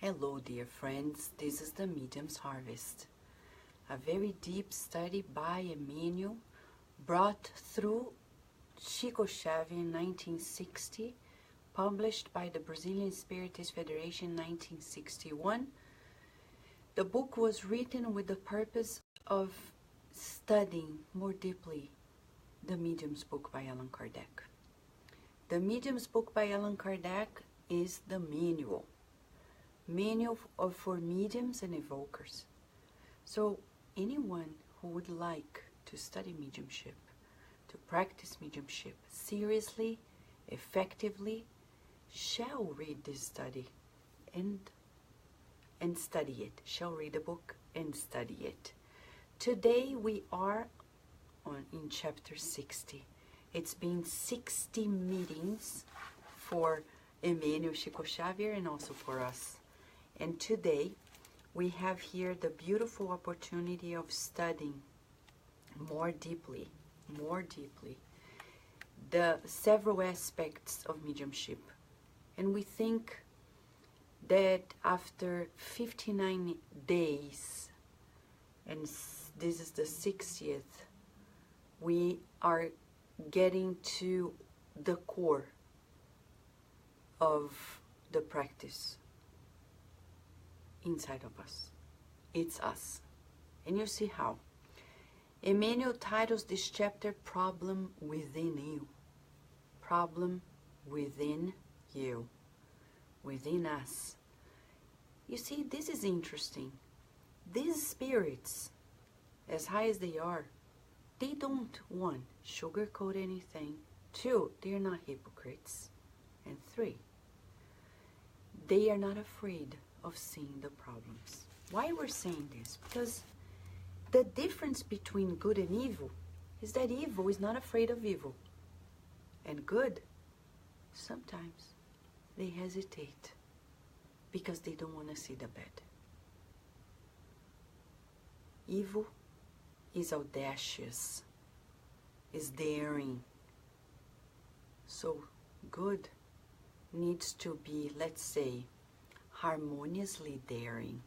Hello, dear friends. This is the Medium's Harvest, a very deep study by Emmanuel, brought through Chico Xavier in 1960, published by the Brazilian Spiritist Federation in 1961. The book was written with the purpose of studying more deeply the Medium's book by Allan Kardec. The Medium's book by Allan Kardec is the manual for mediums and evokers. So anyone who would like to study mediumship, to practice mediumship seriously, effectively, shall read this study and study it, shall read the book and study it. Today we are in chapter 60. It's been 60 meetings for Emmanuel, Chico Xavier, and also for us. And today we have here the beautiful opportunity of studying more deeply, the several aspects of mediumship. And we think that after 59 days, and this is the 60th, we are getting to the core of the practice inside of us. It's us. And you see how. Emmanuel titles this chapter Problem Within You. Problem within you. Within us. You see, this is interesting. These spirits, as high as they are, they don't, one, sugarcoat anything. Two, they're not hypocrites. And three, they are not afraid of seeing the problems. Why we're saying this? Because the difference between good and evil is that evil is not afraid of evil. And good, sometimes they hesitate because they don't want to see the bad. Evil is audacious, is daring. So good needs to be, let's say, harmoniously daring.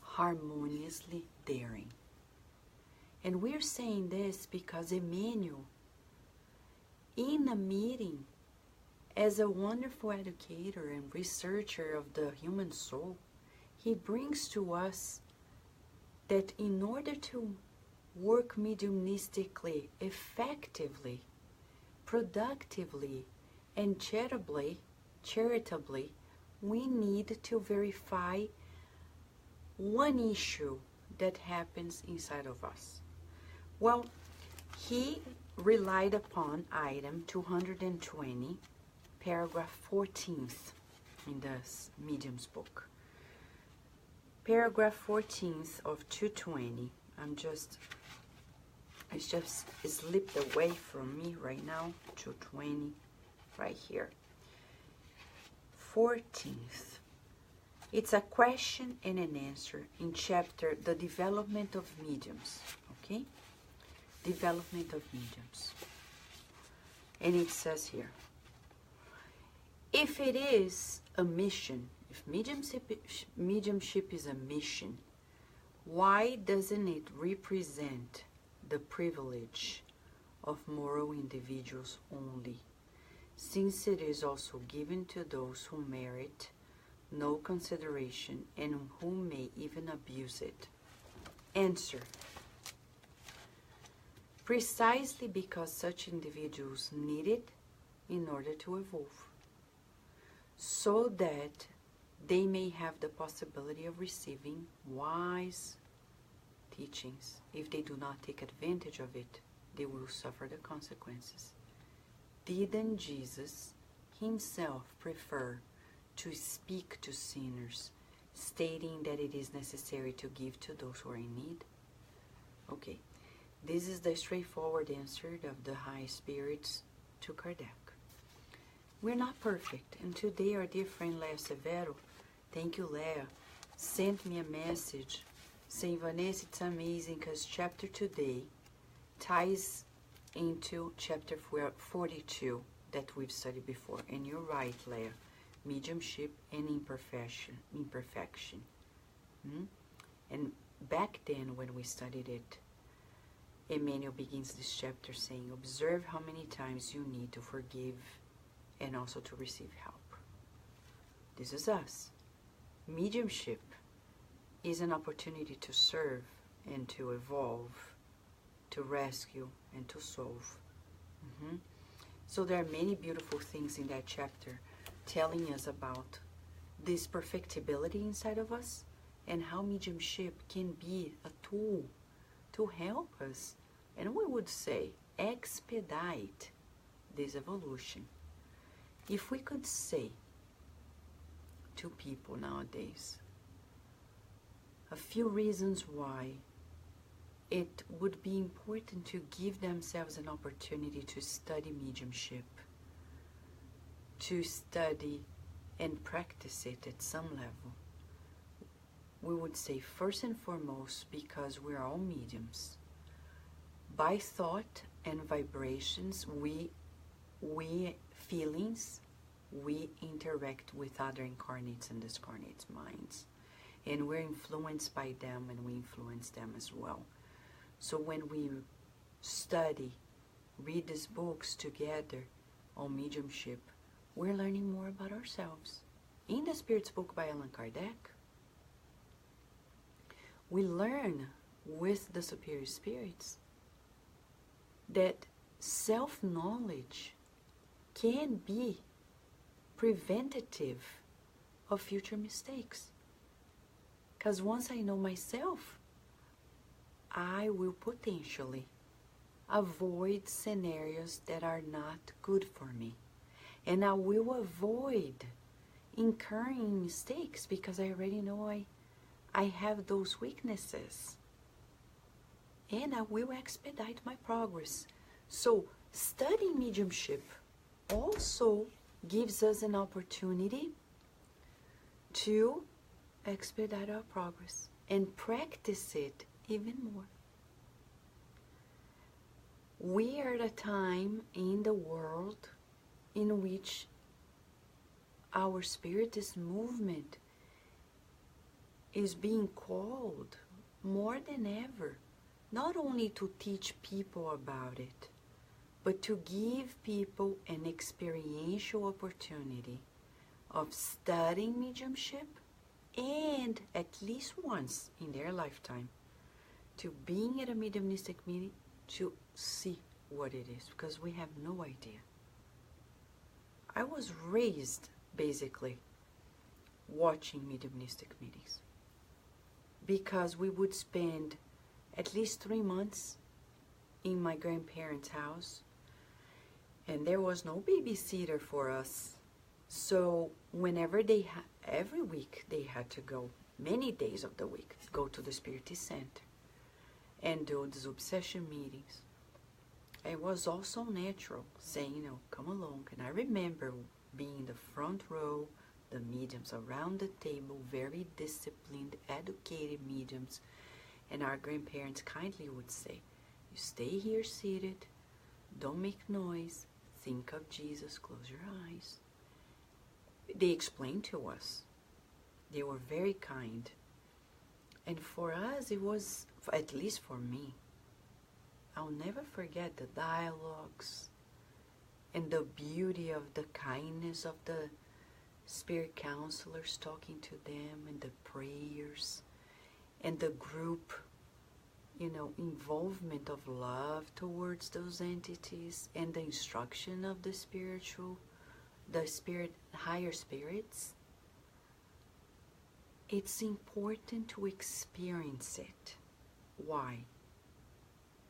Harmoniously daring. And we're saying this because Emmanuel, in a meeting, as a wonderful educator and researcher of the human soul, he brings to us that in order to work mediumistically, effectively, productively, and charitably, we need to verify one issue that happens inside of us. Well, he relied upon item 220, paragraph 14th in the Medium's book. Paragraph 14th of 220. It's just slipped away from me right now. 220, right here. 14th. It's a question and an answer in chapter The Development of Mediums. Okay? Development of Mediums. And it says here, if it is a mission, if mediumship is a mission, why doesn't it represent the privilege of moral individuals only, since it is also given to those who merit no consideration and who may even abuse it? Answer. Precisely because such individuals need it in order to evolve, so that they may have the possibility of receiving wise teachings. If they do not take advantage of it, they will suffer the consequences. Didn't Jesus himself prefer to speak to sinners, stating that it is necessary to give to those who are in need? Okay, this is the straightforward answer of the high spirits to Kardec. We're not perfect, and today our dear friend Leah Severo, thank you Leah, sent me a message saying, Vanessa, it's amazing because chapter today ties into chapter 42 that we've studied before. And you're right, Leah. mediumship and imperfection. And back then when we studied it, Emmanuel begins this chapter saying, observe how many times you need to forgive and also to receive help. This is us. Mediumship is an opportunity to serve and to evolve, to rescue and to solve. So there are many beautiful things in that chapter telling us about this perfectibility inside of us and how mediumship can be a tool to help us, and we would say expedite this evolution. If we could say to people nowadays a few reasons why it would be important to give themselves an opportunity to study mediumship, to study and practice it at some level, we would say first and foremost, because we are all mediums. By thought and vibrations, we feelings, we interact with other incarnates and discarnates minds. And we're influenced by them, and we influence them as well. So when we study, read these books together on mediumship, we're learning more about ourselves. In the Spirit's book by Allan Kardec, we learn with the superior spirits that self-knowledge can be preventative of future mistakes. Because once I know myself, I will potentially avoid scenarios that are not good for me. And I will avoid incurring mistakes because I already know I have those weaknesses. And I will expedite my progress. So studying mediumship also gives us an opportunity to expedite our progress and practice it even more. We are at a time in the world in which our spiritist movement is being called more than ever, not only to teach people about it, but to give people an experiential opportunity of studying mediumship and at least once in their lifetime to being at a mediumistic meeting to see what it is, because we have no idea. I was raised basically watching mediumistic meetings because we would spend at least 3 months in my grandparents' house, and there was no babysitter for us. So whenever every week they had to go, many days of the week, go to the Spiritist Center and do these obsession meetings. It was also natural, saying, come along. And I remember being in the front row, the mediums around the table, very disciplined, educated mediums. And our grandparents kindly would say, you stay here seated, don't make noise, think of Jesus, close your eyes. They explained to us. They were very kind. And for us, it was, at least for me, I'll never forget the dialogues and the beauty of the kindness of the spirit counselors talking to them, and the prayers and the group, involvement of love towards those entities, and the instruction of the higher spirits. It's important to experience it. Why?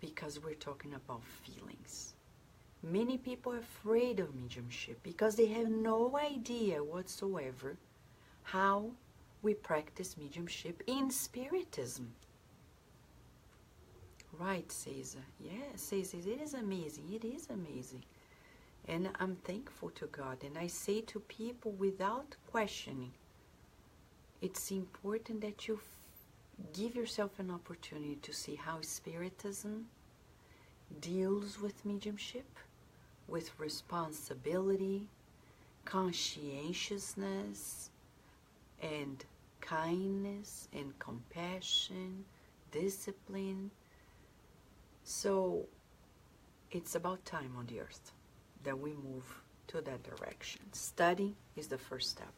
Because we're talking about feelings. Many people are afraid of mediumship because they have no idea whatsoever how we practice mediumship in Spiritism. Right, Cesar? Yes, Cesar, it is amazing. It is amazing. And I'm thankful to God. And I say to people without questioning, it's important that you give yourself an opportunity to see how Spiritism deals with mediumship, with responsibility, conscientiousness and kindness and compassion, discipline. So it's about time on the earth that we move to that direction. Study is the first step.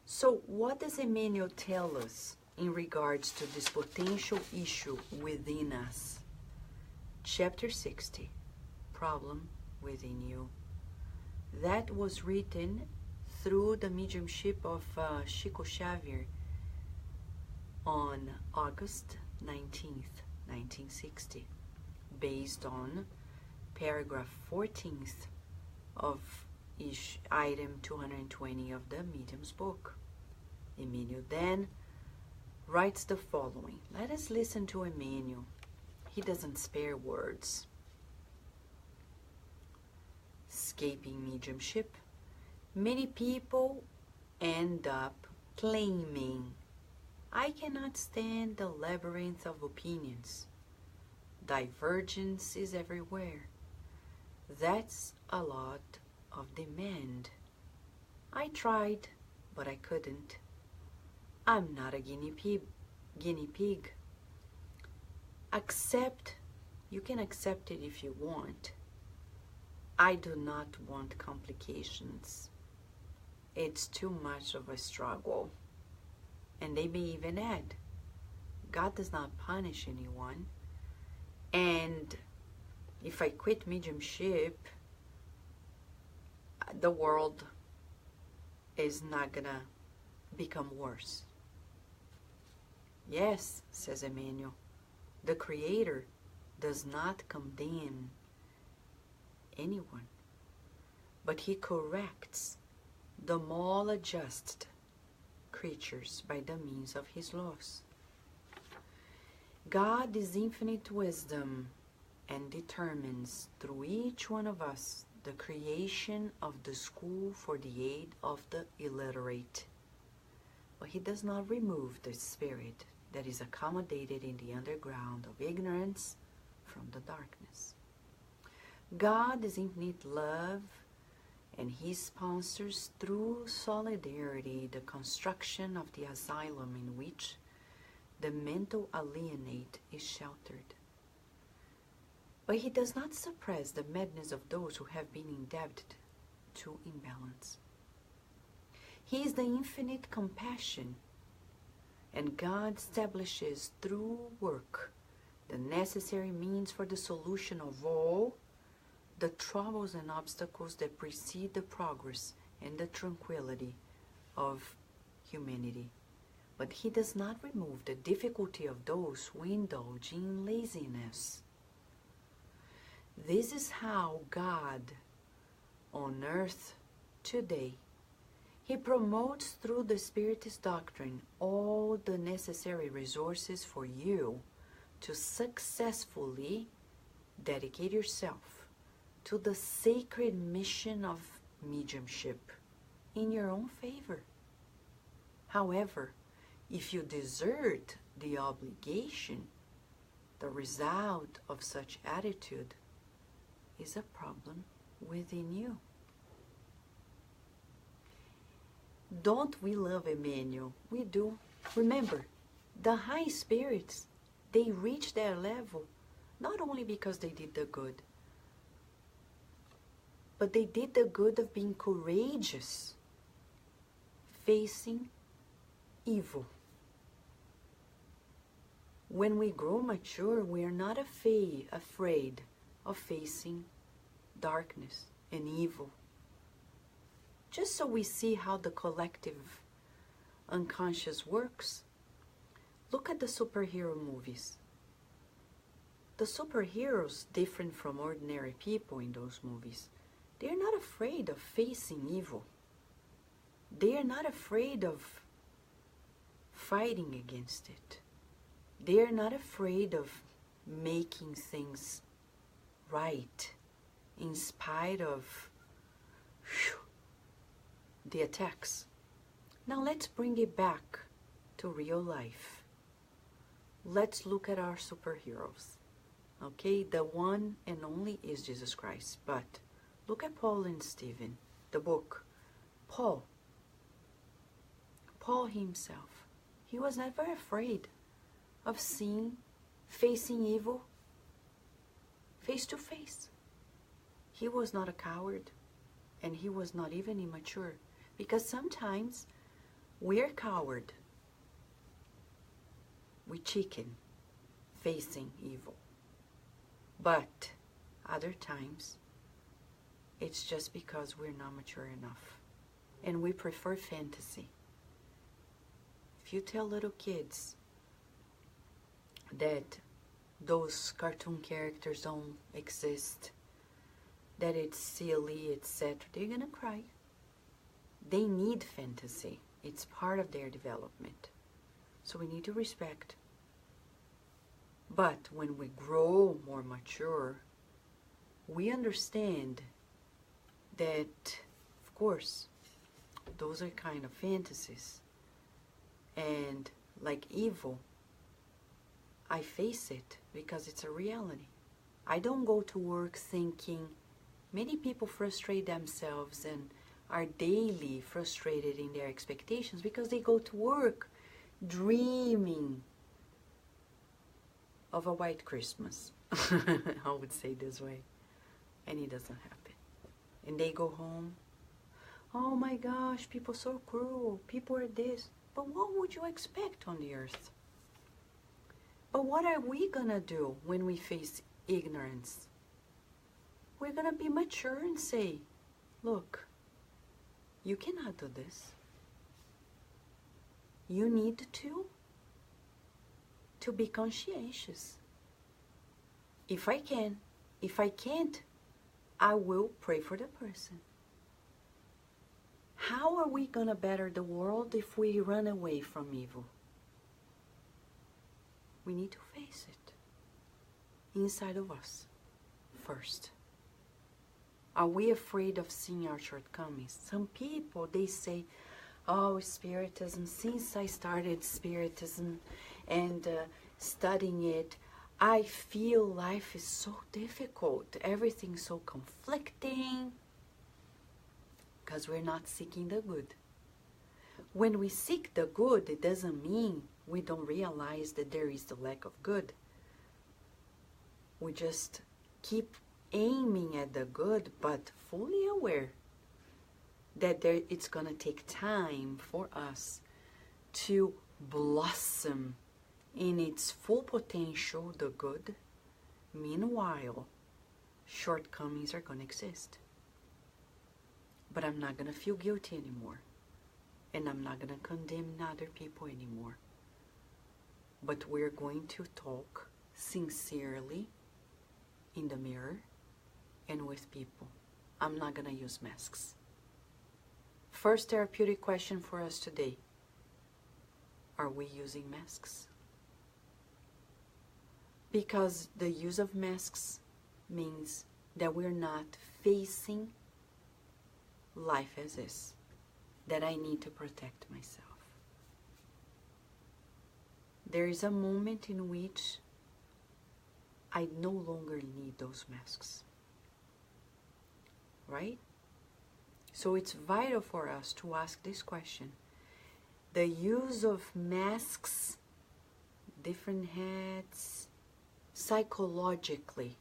So what does Emmanuel tell us in regards to this potential issue within us? Chapter 60, Problem Within You. That was written through the mediumship of Xavier on August 19th, 1960, based on paragraph 14th of item 220 of the Medium's book. Emmanuel then writes the following. Let us listen to Emmanuel. He doesn't spare words. Escaping mediumship. Many people end up claiming, I cannot stand the labyrinth of opinions. Divergence is everywhere. That's a lot of demand. I tried, but I couldn't. I'm not a guinea pig. Accept. You can accept it if you want. I do not want complications. It's too much of a struggle. And they may even add, God does not punish anyone. And if I quit mediumship, the world is not gonna become worse. Yes, says Emmanuel, the Creator does not condemn anyone, but He corrects the maladjusted creatures by the means of His laws. God is infinite wisdom and determines through each one of us the creation of the school for the aid of the illiterate. But He does not remove the spirit that is accommodated in the underground of ignorance from the darkness. God is infinite love, and He sponsors through solidarity the construction of the asylum in which the mental alienate is sheltered. But He does not suppress the madness of those who have been indebted to imbalance. He is the infinite compassion, and God establishes through work the necessary means for the solution of all the troubles and obstacles that precede the progress and the tranquility of humanity. But He does not remove the difficulty of those who indulge in laziness. This is how God on earth today, He promotes through the Spiritist doctrine all the necessary resources for you to successfully dedicate yourself to the sacred mission of mediumship in your own favor. However, if you desert the obligation, the result of such attitude is a problem within you. Don't we love Emmanuel? We do. Remember, the high spirits, they reach their level not only because they did the good, but they did the good of being courageous, facing evil. When we grow mature, we are not afraid of facing darkness and evil. Just so we see how the collective unconscious works, look at the superhero movies. The superheroes, different from ordinary people in those movies, they are not afraid of facing evil. They are not afraid of fighting against it. They are not afraid of making things right in spite of the attacks. Now let's bring it back to real life. Let's look at our superheroes. Okay, the one and only is Jesus Christ. But look at Paul and Stephen. the book, Paul himself, he was never afraid of facing evil face to face. He was not a coward, and he was not even immature, because sometimes we're coward. We chicken facing evil. But other times, it's just because we're not mature enough, and we prefer fantasy. If you tell little kids that those cartoon characters don't exist, that it's silly, etc., they're gonna cry. They need fantasy. It's part of their development. So we need to respect. But when we grow more mature, we understand that, of course, those are kind of fantasies. And like evil, I face it because it's a reality. I don't go to work thinking. Many people frustrate themselves and are daily frustrated in their expectations because they go to work dreaming of a white Christmas. I would say this way. And it doesn't happen. And they go home, oh my gosh, people are so cruel, people are this. But what would you expect on the earth? But what are we gonna do when we face ignorance? We're gonna be mature and say, look, you cannot do this. You need to be conscientious. If I can, if I can't, I will pray for the person. How are we gonna better the world if we run away from evil? We need to face it inside of us first. Are we afraid of seeing our shortcomings? Some people, they say, oh, Spiritism, since I started Spiritism and studying it, I feel life is so difficult. Everything's so conflicting. Because we're not seeking the good. When we seek the good, it doesn't mean we don't realize that there is the lack of good. We just keep aiming at the good, but fully aware that it's going to take time for us to blossom in its full potential, the good. Meanwhile, shortcomings are going to exist. But I'm not going to feel guilty anymore. And I'm not going to condemn other people anymore. But we're going to talk sincerely in the mirror and with people. I'm not going to use masks. First therapeutic question for us today. Are we using masks? Because the use of masks means that we're not facing life as is, that I need to protect myself. There is a moment in which I no longer need those masks, right? So it's vital for us to ask this question. The use of masks, different hats, psychologically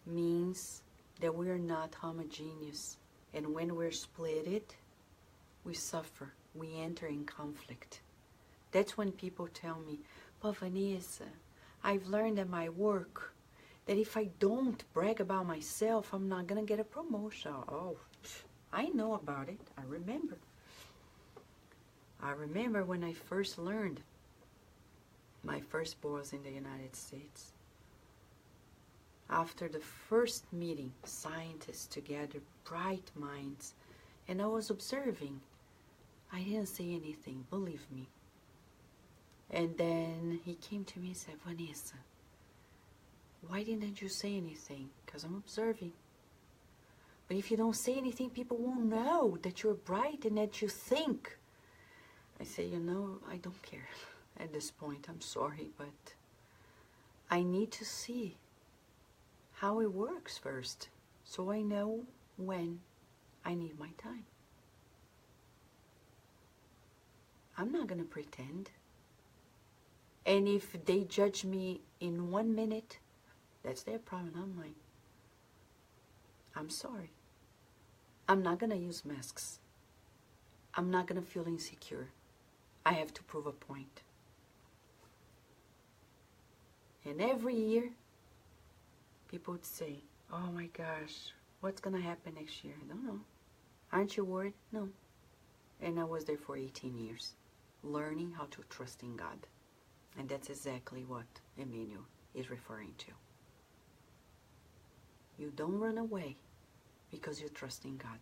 means that we are not homogeneous. And when we're splitted, we suffer. We enter in conflict. That's when people tell me, but Vanessa, I've learned at my work that if I don't brag about myself, I'm not going to get a promotion. Oh, I know about it. I remember. I remember when I first learned. My first boss in the United States. After the first meeting, scientists together, bright minds, and I was observing. I didn't say anything, believe me. And then he came to me and said, Vanessa, why didn't you say anything? Because I'm observing. But if you don't say anything, people won't know that you're bright and that you think. I say, you know, I don't care. At this point, I'm sorry, but I need to see how it works first, so I know when I need my time. I'm not going to pretend. And if they judge me in 1 minute, that's their problem, not mine. I'm sorry. I'm not going to use masks. I'm not going to feel insecure. I have to prove a point. And every year, people would say, oh my gosh, what's going to happen next year? I don't know. Aren't you worried? No. And I was there for 18 years, learning how to trust in God. And that's exactly what Emmanuel is referring to. You don't run away because you trust in God.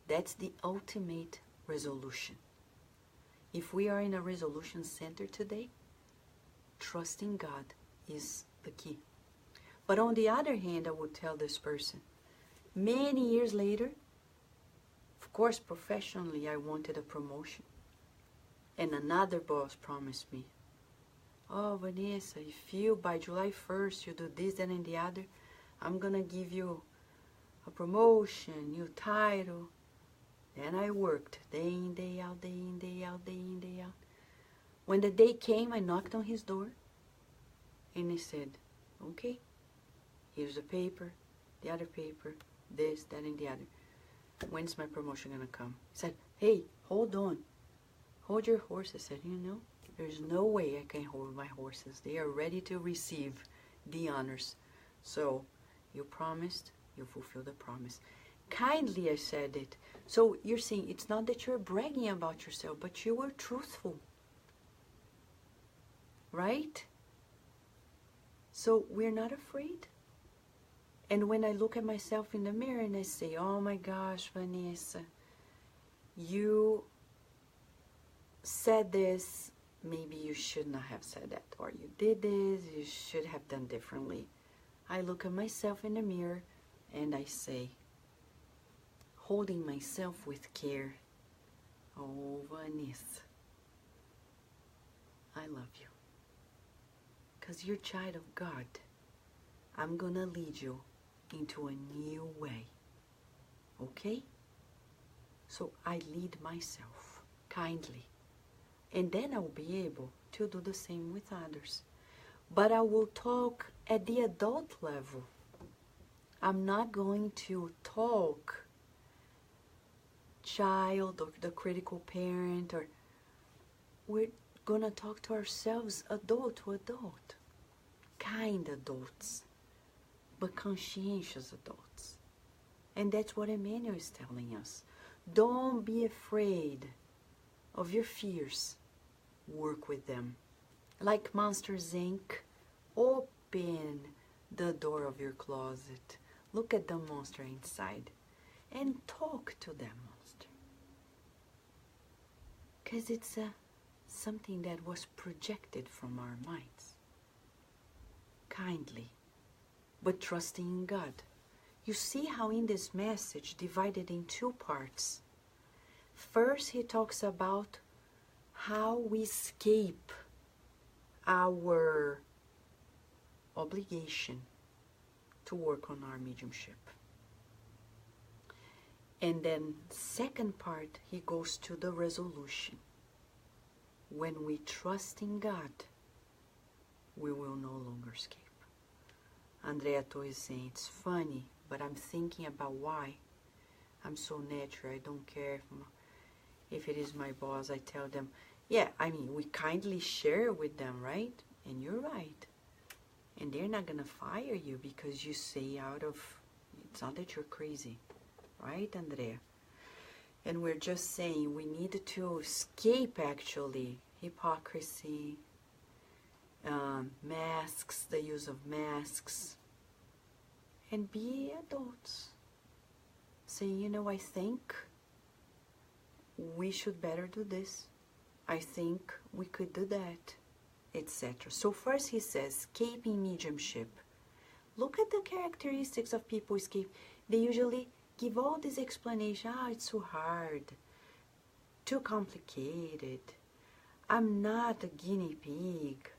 That's the ultimate resolution. If we are in a resolution center today, trusting God is the key. But on the other hand, I would tell this person, many years later, of course, professionally, I wanted a promotion. And another boss promised me, oh, Vanessa, if you, by July 1st, you do this, that, and the other, I'm going to give you a promotion, new title. Then I worked day in, day out, day in, day out, day in, day out. When the day came, I knocked on his door. And he said, okay, here's the paper, the other paper, this, that, and the other. When's my promotion going to come? He said, hey, hold on. Hold your horses. I said, you know, there's no way I can hold my horses. They are ready to receive the honors. So, you promised, you fulfill the promise. Kindly, I said it. So, you're saying it's not that you're bragging about yourself, but you were truthful. Right? So, we're not afraid. And when I look at myself in the mirror and I say, oh my gosh, Vanessa, you said this, maybe you should not have said that, or you did this, you should have done differently. I look at myself in the mirror and I say, holding myself with care, oh Vanessa, I love you. Because you're a child of God. I'm going to lead you into a new way. Okay? So I lead myself kindly. And then I'll be able to do the same with others. But I will talk at the adult level. I'm not going to talk child or the critical parent, or we're going to talk to ourselves adult to adult. Kind adults, but conscientious adults. And that's what Emmanuel is telling us. Don't be afraid of your fears. Work with them. Like Monsters Inc., open the door of your closet. Look at the monster inside and talk to that monster. Because it's something that was projected from our minds. Kindly, but trusting in God. You see how in this message, divided in two parts. First, he talks about how we escape our obligation to work on our mediumship. And then, second part, he goes to the resolution. When we trust in God, we will no longer escape. Andrea is saying, it's funny, but I'm thinking about why. I'm so natural. I don't care if it is my boss. I tell them, yeah, I mean, we kindly share with them, right? And you're right. And they're not going to fire you because you say out of, it's not that you're crazy. Right, Andrea? And we're just saying we need to escape, actually, hypocrisy, masks, the use of masks, and be adults. Saying, you know, I think we should better do this. I think we could do that, etc. So first he says, escaping mediumship. Look at the characteristics of people who escape. They usually give all this explanation. It's too hard, too complicated. I'm not a guinea pig.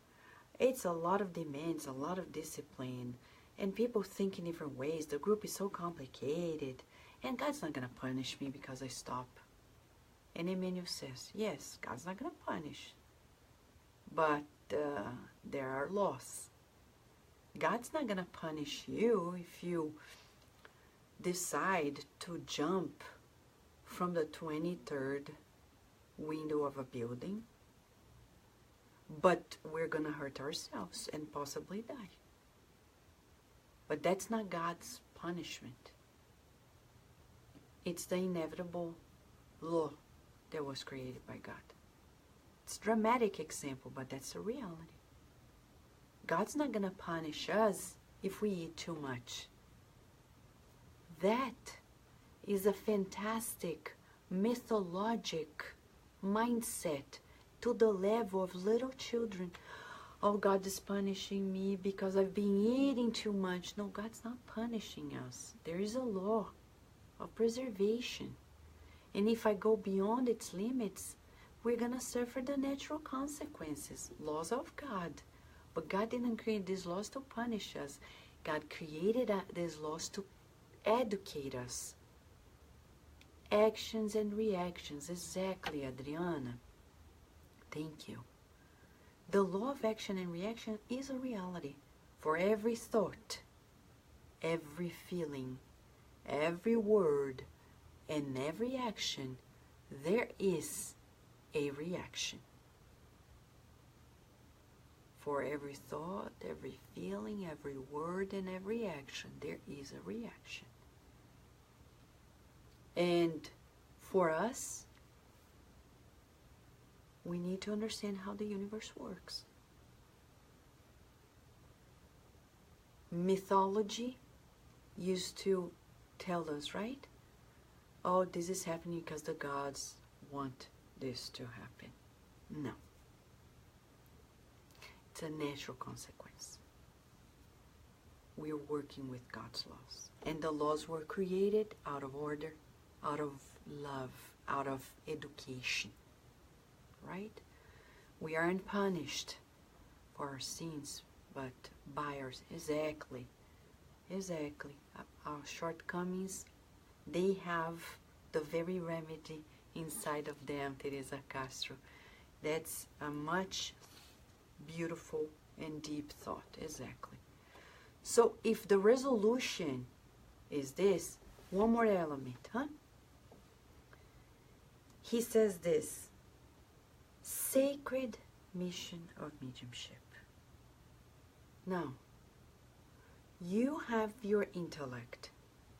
It's a lot of demands, a lot of discipline, and people think in different ways. The group is so complicated, And God's not going to punish me because I stop. And Emmanuel says, yes, God's not going to punish. But there are laws. God's not going to punish you if you decide to jump from the 23rd window of a building. But we're going to hurt ourselves and possibly die. But that's not God's punishment. It's the inevitable law that was created by God. It's a dramatic example, but that's a reality. God's not going to punish us if we eat too much. That is a fantastic, mythologic mindset to the level of little children. Oh, God is punishing me because I've been eating too much. No, God's not punishing us. There is a law of preservation. And if I go beyond its limits, we're going to suffer the natural consequences, laws of God. But God didn't create these laws to punish us. God created these laws to educate us. Actions and reactions. Exactly, Adriana. Thank you. The law of action and reaction is a reality. For every thought, every feeling, every word, and every action, there is a reaction. For every thought, every feeling, every word, and every action, there is a reaction. And for us, we need to understand how the universe works. Mythology used to tell us, right? Oh, this is happening because the gods want this to happen. No. It's a natural consequence. We're working with God's laws. And the laws were created out of order, out of love, out of education. Right? We aren't punished for our sins, but by ours. Exactly. Our shortcomings, they have the very remedy inside of them, Teresa Castro. That's a much beautiful and deep thought. Exactly. So if the resolution is this, one more element, huh? He says this. Sacred mission of mediumship. Now, you have your intellect.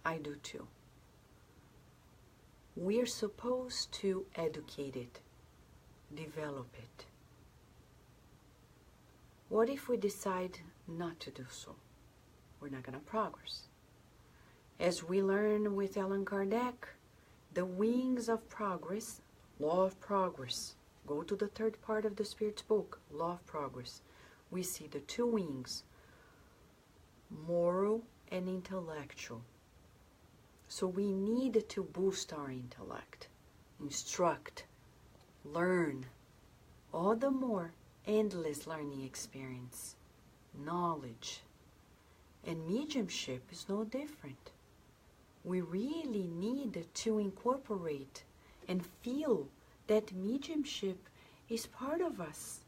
I do too. We're supposed to educate it, develop it. What if we decide not to do so? We're not going to progress. As we learn with Allan Kardec, the wings of progress, law of progress. Go to the third part of the Spirit's book, Law of Progress. We see the two wings, moral and intellectual. So we need to boost our intellect, instruct, learn, all the more endless learning experience, knowledge. And mediumship is no different. We really need to incorporate and feel that mediumship is part of us.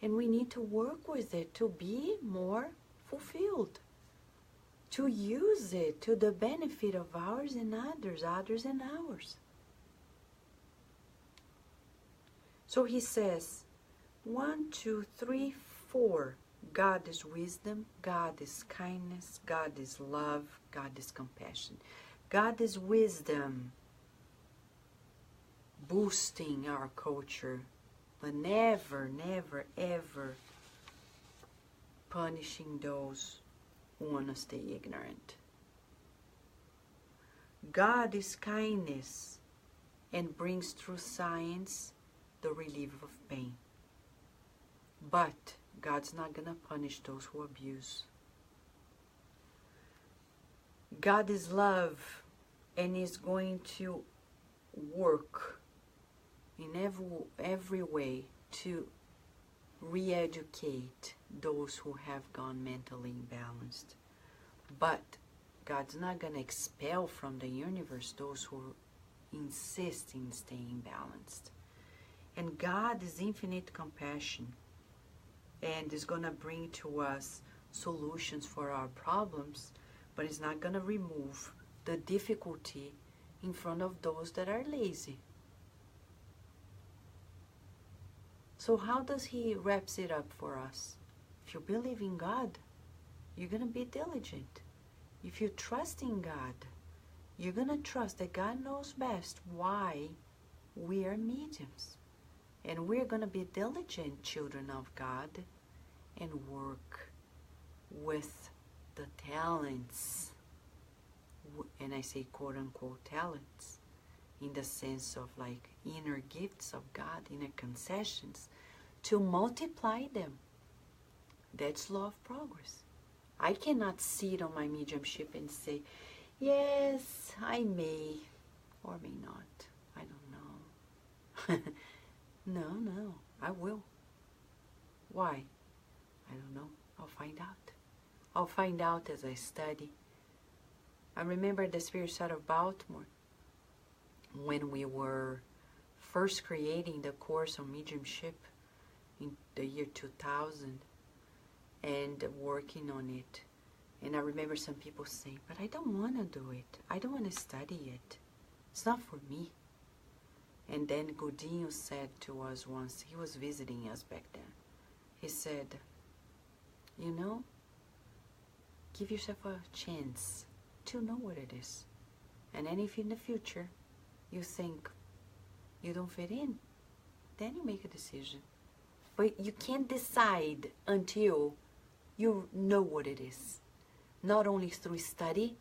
And we need to work with it to be more fulfilled. To use it to the benefit of ours and others and ours. So he says, 1, 2, 3, 4. God is wisdom, God is kindness, God is love, God is compassion. God is wisdom, boosting our culture, but never, never, ever punishing those who want to stay ignorant. God is kindness and brings through science the relief of pain. But God's not going to punish those who abuse. God is love and is going to work in every way to re-educate those who have gone mentally imbalanced. But God's not going to expel from the universe those who insist in staying balanced. And God is infinite compassion and is going to bring to us solutions for our problems, but it's not going to remove the difficulty in front of those that are lazy. So how does he wraps it up for us? If you believe in God, you're going to be diligent. If you trust in God, you're going to trust that God knows best why we are mediums. And we're going to be diligent children of God and work with the talents, and I say quote-unquote talents, in the sense of like inner gifts of God, inner concessions, to multiply them. That's law of progress. I cannot sit on my mediumship and say, yes, I may or may not. I don't know. No, I will. Why? I don't know. I'll find out. I'll find out as I study. I remember the Spirit side of Baltimore when we were first creating the course on mediumship in the year 2000 and working on it. And I remember some people saying, but I don't want to do it. I don't want to study it. It's not for me. And then Godinho said to us once, he was visiting us back then, he said, you know, give yourself a chance to know what it is. And then if in the future you think you don't fit in, then you make a decision. But you can't decide until you know what it is. Not only through study,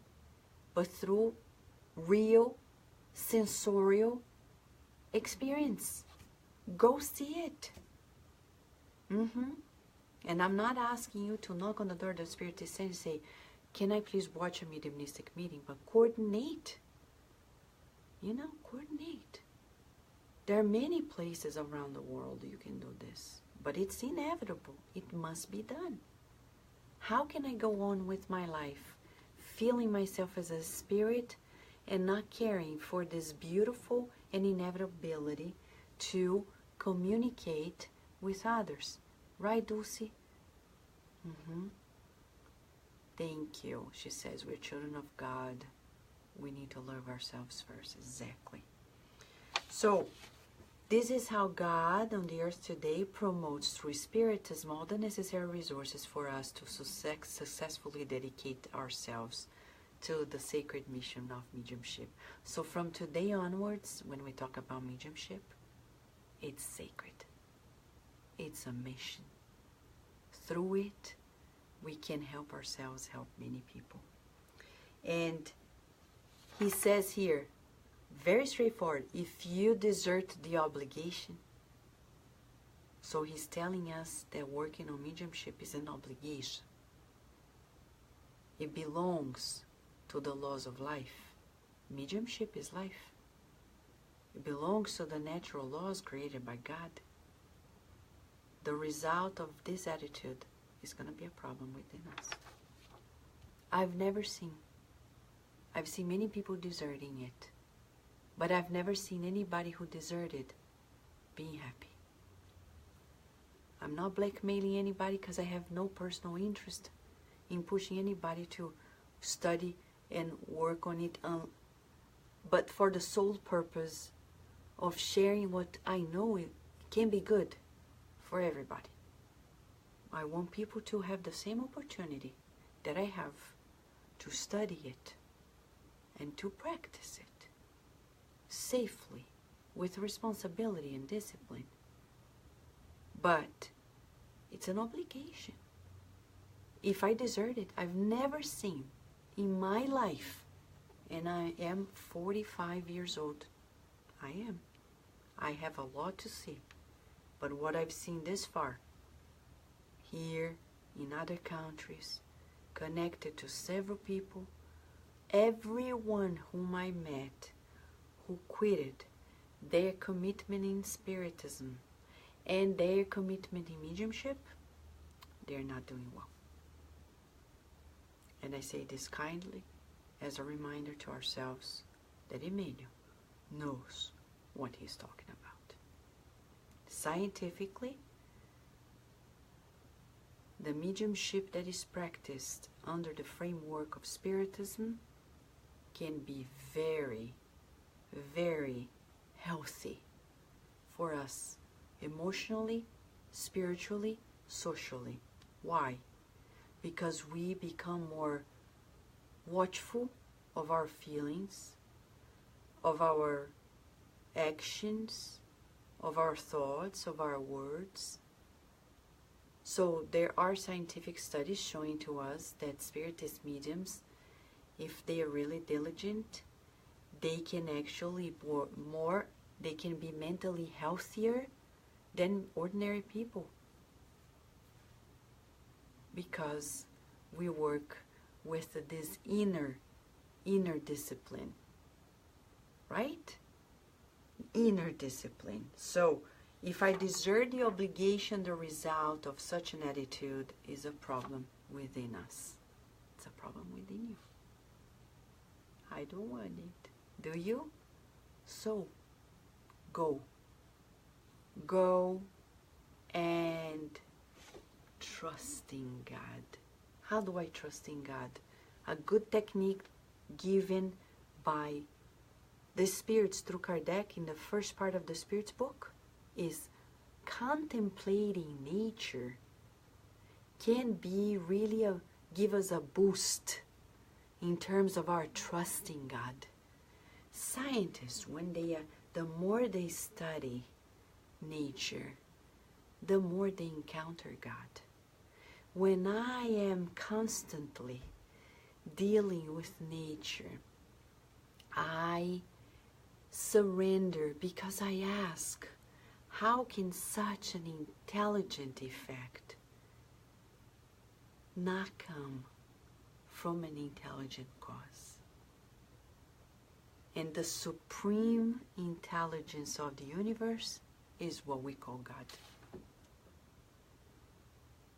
but through real sensorial experience. Go see it. And I'm not asking you to knock on the door of the Spirit to say, can I please watch a mediumistic meeting? But coordinate. Coordinate. There are many places around the world you can do this. But it's inevitable. It must be done. How can I go on with my life, feeling myself as a spirit and not caring for this beautiful and inevitability to communicate with others? Right, Dulcie? Thank you. She says, we're children of God. We need to love ourselves first. Exactly. So, this is how God on the earth today promotes through Spiritism all the necessary resources for us to successfully dedicate ourselves to the sacred mission of mediumship. So from today onwards, when we talk about mediumship, it's sacred. It's a mission. Through it, we can help ourselves, help many people. And he says here, very straightforward, if you desert the obligation. So he's telling us that working on mediumship is an obligation. It belongs to the laws of life. Mediumship is life. It belongs to the natural laws created by God. The result of this attitude is going to be a problem within us. I've seen many people deserting it. But I've never seen anybody who deserted being happy. I'm not blackmailing anybody because I have no personal interest in pushing anybody to study and work on it, but for the sole purpose of sharing what I know it can be good for everybody. I want people to have the same opportunity that I have to study it and to practice it safely, with responsibility and discipline. But it's an obligation. If I desert it, I've never seen in my life, and I am 45 years old. I have a lot to see. But what I've seen this far, here, in other countries, connected to several people, everyone whom I met who quitted their commitment in Spiritism and their commitment in mediumship, they're not doing well. And I say this kindly as a reminder to ourselves that Emmanuel knows what he's talking about. Scientifically, the mediumship that is practiced under the framework of Spiritism can be very, very healthy for us emotionally, spiritually, socially. Why? Because we become more watchful of our feelings, of our actions, of our thoughts, of our words. So there are scientific studies showing to us that Spiritist mediums, if they are really diligent, they can actually they can be mentally healthier than ordinary people, because we work with this inner discipline, right? Inner discipline. So if I desert the obligation, the result of such an attitude is a problem within us. It's a problem within you. I don't want it. Do you? So go and trust in God. How do I trust in God? A good technique given by the spirits through Kardec in the first part of the Spirits book is contemplating nature can be really give us a boost in terms of our trust in God. Scientists, when the more they study nature, the more they encounter God. When I am constantly dealing with nature, I surrender because I ask, how can such an intelligent effect not come from an intelligent cause? And the supreme intelligence of the universe is what we call God.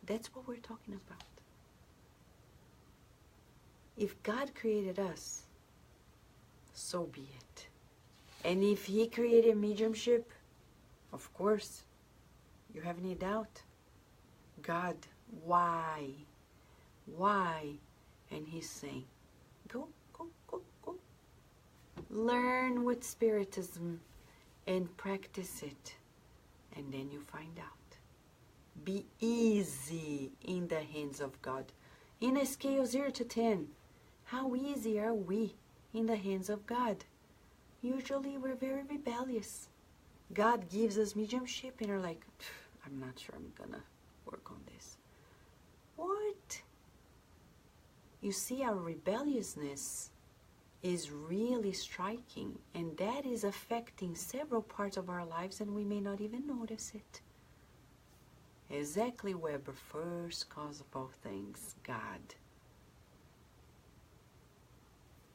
That's what we're talking about. If God created us, so be it. And if He created mediumship, of course, you have any doubt? God, why? Why? And He's saying, go. Learn with Spiritism and practice it, and then you find out. Be easy in the hands of God. In a scale 0 to 10, how easy are we in the hands of God? Usually we're very rebellious. God gives us mediumship and are like, I'm not sure I'm gonna work on this. What? You see, our rebelliousness is really striking, and that is affecting several parts of our lives, and we may not even notice it. Exactly, Weber, first cause of all things, God.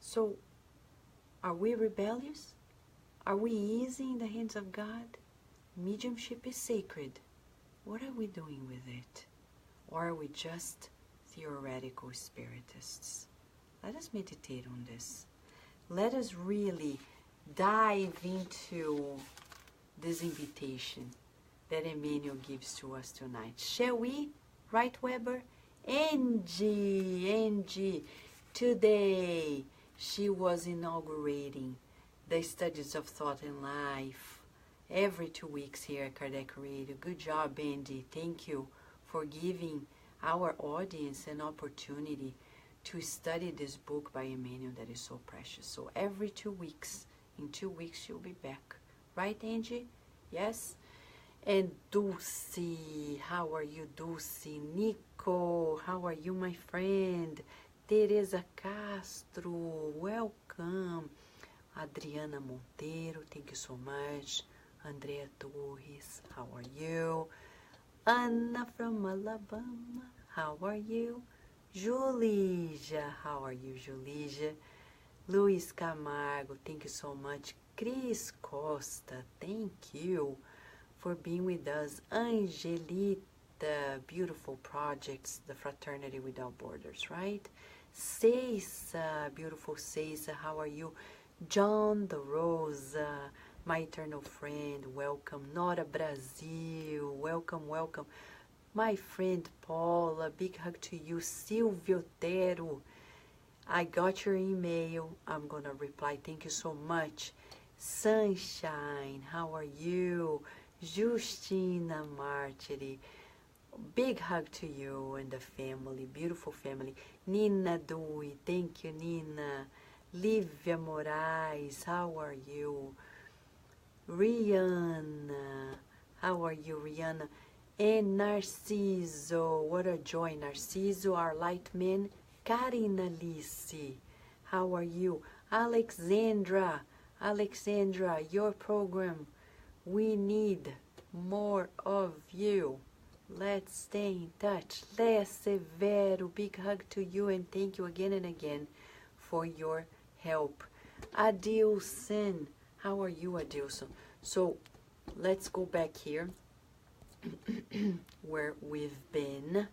So, are we rebellious? Are we easy in the hands of God? Mediumship is sacred. What are we doing with it? Or are we just theoretical spiritists? Let us meditate on this. Let us really dive into this invitation that Emmanuel gives to us tonight. Shall we? Right, Weber? Angie, today she was inaugurating the studies of thought and life every 2 weeks here at Kardec Radio. Good job, Angie. Thank you for giving our audience an opportunity to study this book by Emmanuel that is so precious. So every 2 weeks, in 2 weeks you'll be back. Right, Angie? Yes? And Dulce, how are you, Dulce? Nico, how are you, my friend? Teresa Castro, welcome. Adriana Monteiro, thank you so much. Andrea Torres, how are you? Anna from Alabama, how are you? Julija, how are you, Julija? Luiz Camargo, thank you so much. Cris Costa, thank you for being with us. Angelita, beautiful projects, the Fraternity Without Borders, right? Ceisa, beautiful Ceisa, how are you? John the Rosa, my eternal friend, welcome. Nora Brazil, welcome, welcome. My friend Paula, big hug to you. Silvio Otero, I got your email. I'm gonna reply. Thank you so much. Sunshine, how are you? Justina Martiri, big hug to you and the family, beautiful family. Nina Dui, thank you, Nina. Lívia Moraes, how are you? Rihanna, how are you, Rihanna? And Narciso, what a joy, Narciso, our light man. Karina Lisi, how are you? Alexandra, your program, we need more of you. Let's stay in touch. Lea Severo, big hug to you and thank you again and again for your help. Adilson, how are you, Adilson? So let's go back here where we've been.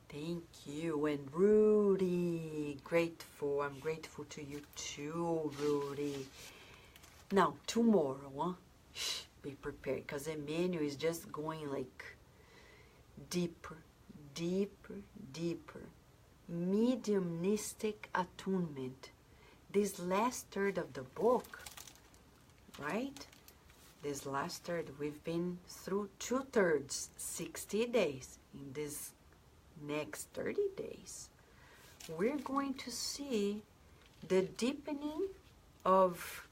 Thank you. And Rudy, grateful. I'm grateful to you too, Rudy. Now, tomorrow, be prepared, because Emmanuel is just going like deeper, deeper, deeper. Mediumistic attunement. This last third of the book, right? This last third, we've been through 2/3, 60 days. In this next 30 days, we're going to see the deepening of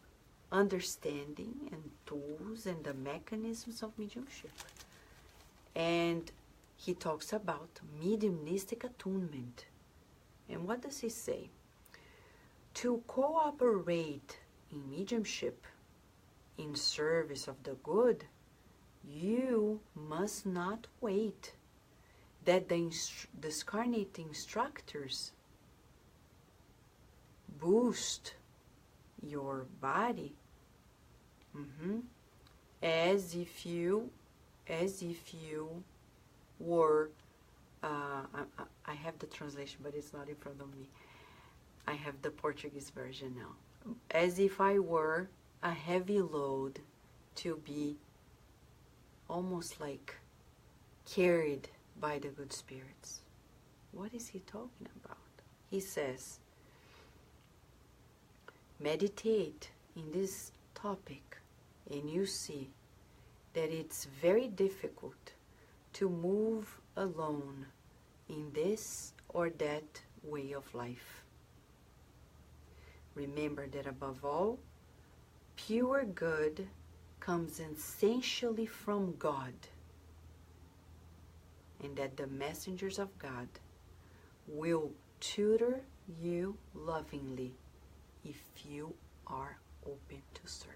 understanding and tools and the mechanisms of mediumship. And he talks about mediumistic attunement. And what does he say? To cooperate in mediumship, in service of the good, you must not wait that the discarnate instructors boost your body as if you were I have the translation, but it's not in front of me. I have the Portuguese version now. As if I were a heavy load to be almost like carried by the good spirits. What is he talking about? He says, meditate in this topic and you see that it's very difficult to move alone in this or that way of life. Remember that above all, pure good comes essentially from God, and that the messengers of God will tutor you lovingly if you are open to serve.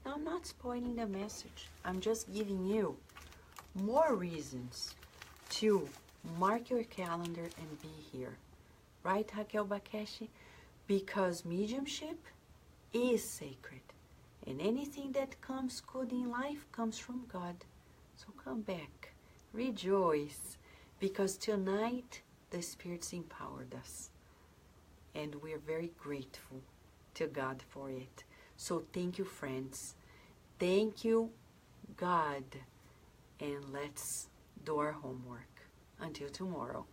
Now, I'm not spoiling the message. I'm just giving you more reasons to mark your calendar and be here. Right, Raquel Bakeshi? Because mediumship is sacred. And anything that comes good in life comes from God. So come back. Rejoice. Because tonight the spirits empowered us. And we're very grateful to God for it. So thank you, friends. Thank you, God. And let's do our homework. Until tomorrow.